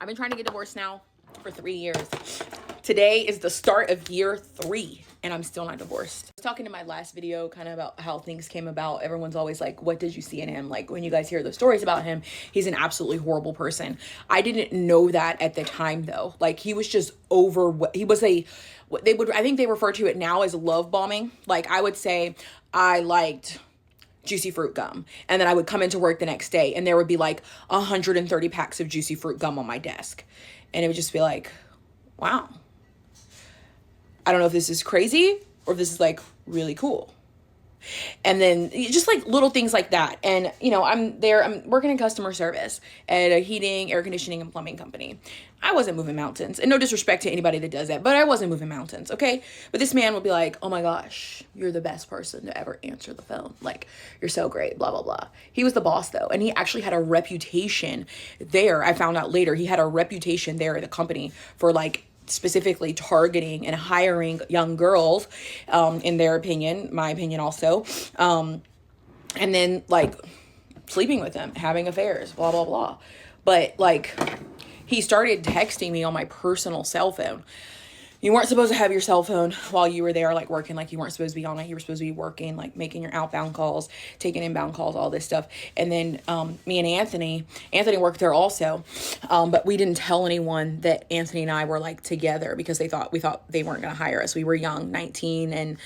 I've been trying to get divorced now for 3 years. Today is the start of year 3 and I'm still not divorced. I was talking in my last video kind of about how things came about. Everyone's always like, what did you see in him? Like when you guys hear the stories about him, he's an absolutely horrible person. I didn't know that at the time though. Like he was just he was I think they refer to it now as love bombing. Like I would say I liked juicy fruit gum. And then I would come into work the next day and there would be like 130 packs of juicy fruit gum on my desk. And it would just be like, wow. I don't know if this is crazy or if this is like really cool. And then just like little things like that. And, you know, I'm working in customer service at a heating, air conditioning, and plumbing company. I wasn't moving mountains. And no disrespect to anybody that does that, but I wasn't moving mountains, okay? But this man would be like, oh my gosh, you're the best person to ever answer the phone. Like, you're so great, blah, blah, blah. He was the boss, though. And he actually had a reputation there. I found out later he had a reputation there at the company for like specifically targeting and hiring young girls, in their opinion, my opinion also, and then like sleeping with them, having affairs, blah, blah, blah. But like he started texting me on my personal cell phone. You weren't supposed to have your cell phone while you were there, like working, like you weren't supposed to be on it. You were supposed to be working, like making your outbound calls, taking inbound calls, all this stuff. And then me and Anthony worked there also. But we didn't tell anyone that Anthony and I were like together because we thought they weren't going to hire us. We were young, 19 and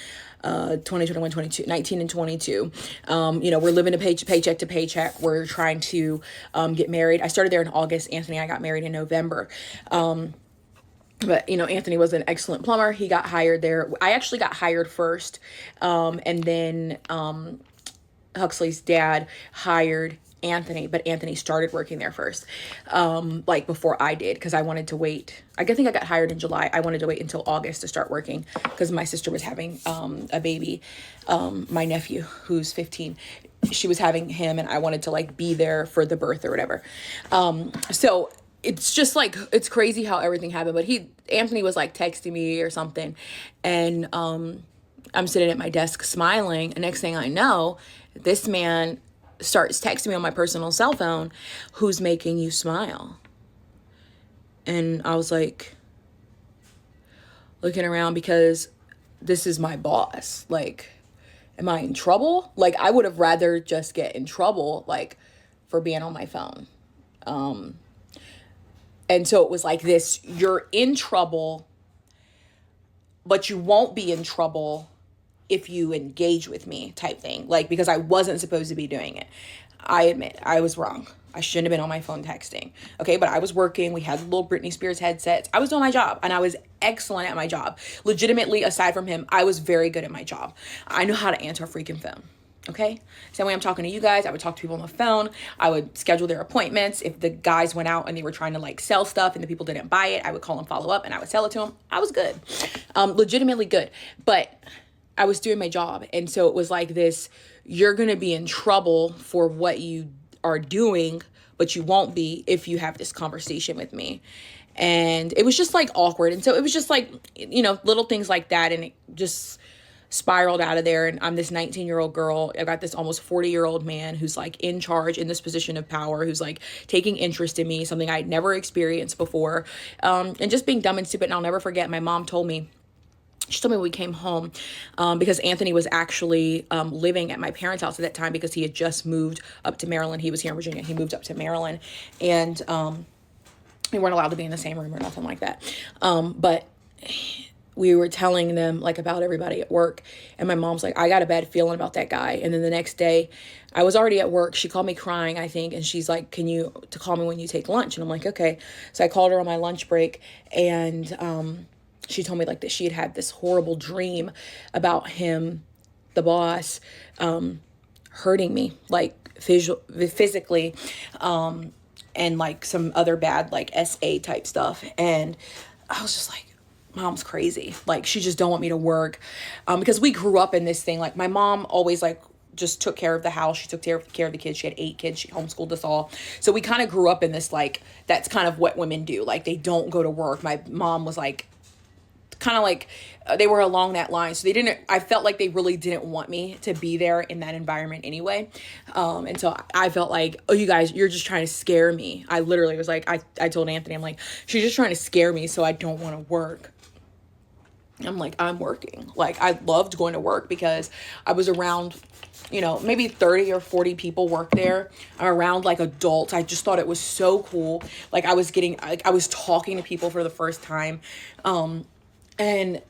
21, 22, 19 and 22. You know, we're living a paycheck to paycheck. We're trying to get married. I started there in August. Anthony and I got married in November. But, you know, Anthony was an excellent plumber. He got hired there. I actually got hired first. And then Huxley's dad hired Anthony, but Anthony started working there first, like before I did, because I wanted to wait. I think I got hired in July. I wanted to wait until August to start working because my sister was having a baby, my nephew, who's 15. She was having him, and I wanted to like be there for the birth or whatever. So it's just like, it's crazy how everything happened. But Anthony was like texting me or something. And I'm sitting at my desk smiling. And next thing I know, this man starts texting me on my personal cell phone, who's making you smile? And I was like, looking around because this is my boss. Like, am I in trouble? Like, I would have rather just get in trouble, like, for being on my phone. And so it was like this, you're in trouble, but you won't be in trouble if you engage with me type thing. Like, because I wasn't supposed to be doing it. I admit, I was wrong. I shouldn't have been on my phone texting. Okay, but I was working. We had little Britney Spears headsets. I was doing my job, and I was excellent at my job. Legitimately, aside from him, I was very good at my job. I know how to answer a freaking phone. Okay? Same way I'm talking to you guys, I would talk to people on the phone. I would schedule their appointments. If the guys went out and they were trying to like sell stuff and the people didn't buy it, I would call and follow up and I would sell it to them. I was good. Legitimately good. But I was doing my job. And so it was like this, you're going to be in trouble for what you are doing, but you won't be if you have this conversation with me. And it was just like awkward. And so it was just like, you know, little things like that. And it just spiraled out of there. And I'm this 19-year-old girl. I've got this almost 40-year-old man who's like in charge, in this position of power, who's like taking interest in me, something I'd never experienced before. And just being dumb and stupid. And I'll never forget, my mom told me, she told me when we came home, because Anthony was actually living at my parents' house at that time because he had just moved up to Maryland. He was here in Virginia. He moved up to Maryland. And we weren't allowed to be in the same room or nothing like that. But we were telling them like about everybody at work. And my mom's like, I got a bad feeling about that guy. And then the next day, I was already at work. She called me crying, I think. And she's like, to call me when you take lunch? And I'm like, okay. So I called her on my lunch break. And she told me like that she had this horrible dream about him, the boss, hurting me, like physically, and like some other bad like SA type stuff. And I was just like, Mom's crazy. Like, she just don't want me to work. Because we grew up in this thing. Like, my mom always like just took care of the house. She took care of the kids. She had 8 kids. She homeschooled us all. So we kind of grew up in this, like, that's kind of what women do. Like, they don't go to work. My mom was like kind of like they were along that line. So I felt like they really didn't want me to be there in that environment anyway. And so I felt like, oh, you guys, you're just trying to scare me. I literally was like, I told Anthony, I'm like, she's just trying to scare me so I don't want to work. I'm like, I'm working. Like, I loved going to work because I was around, you know, maybe 30 or 40 people work there, around like adults. I just thought it was so cool. Like, I was talking to people for the first time. And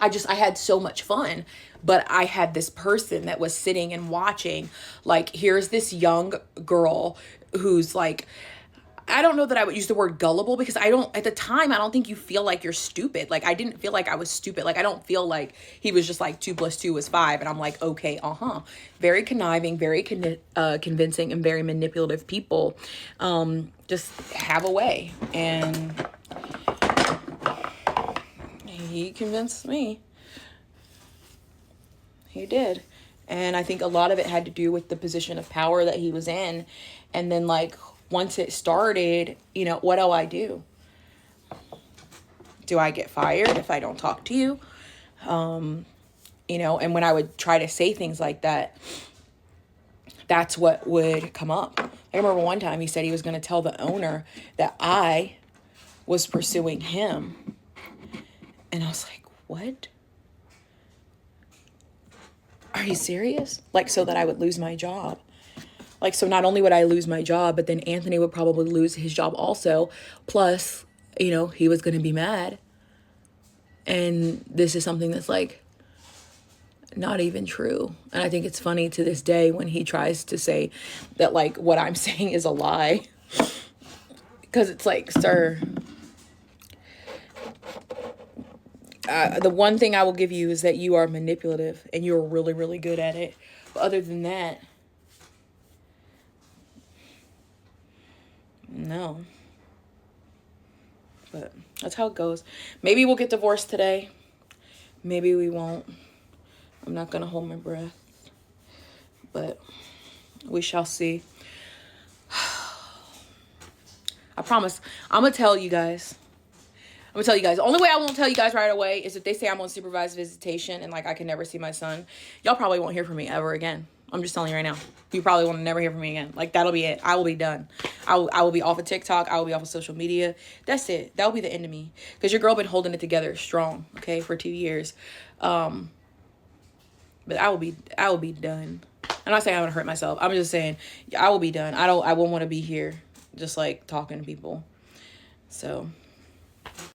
I had so much fun. But I had this person that was sitting and watching, like, here's this young girl who's like, I don't know that I would use the word gullible, because at the time, I don't think you feel like you're stupid. Like, I didn't feel like I was stupid. Like, I don't feel like he was just like 2 + 2 is 5. And I'm like, okay, very conniving, very convincing, and very manipulative people. Just have a way. And he convinced me. He did. And I think a lot of it had to do with the position of power that he was in. And then, like, once it started, you know, what do I do? Do I get fired if I don't talk to you? You know, and when I would try to say things like that, that's what would come up. I remember one time he said he was going to tell the owner that I was pursuing him. And I was like, what? Are you serious? Like, so that I would lose my job. Like, so not only would I lose my job, but then Anthony would probably lose his job also. Plus, you know, he was going to be mad. And this is something that's, like, not even true. And I think it's funny to this day when he tries to say that, like, what I'm saying is a lie. Because it's like, sir, the one thing I will give you is that you are manipulative and you're really, really good at it. But other than that, no. But that's how it goes. Maybe we'll get divorced today. Maybe we won't. I'm not going to hold my breath. But we shall see. I promise. I'm going to tell you guys. The only way I won't tell you guys right away is if they say I'm on supervised visitation and, like, I can never see my son. Y'all probably won't hear from me ever again. I'm just telling you right now. You probably will never hear from me again. Like, that'll be it. I will be done. I will be off of TikTok. I will be off of social media. That's it. That will be the end of me. Because your girl been holding it together strong, okay, for 2 years. But I will be done. I'm not saying I'm going to hurt myself. I'm just saying I will be done. I won't want to be here just, like, talking to people. So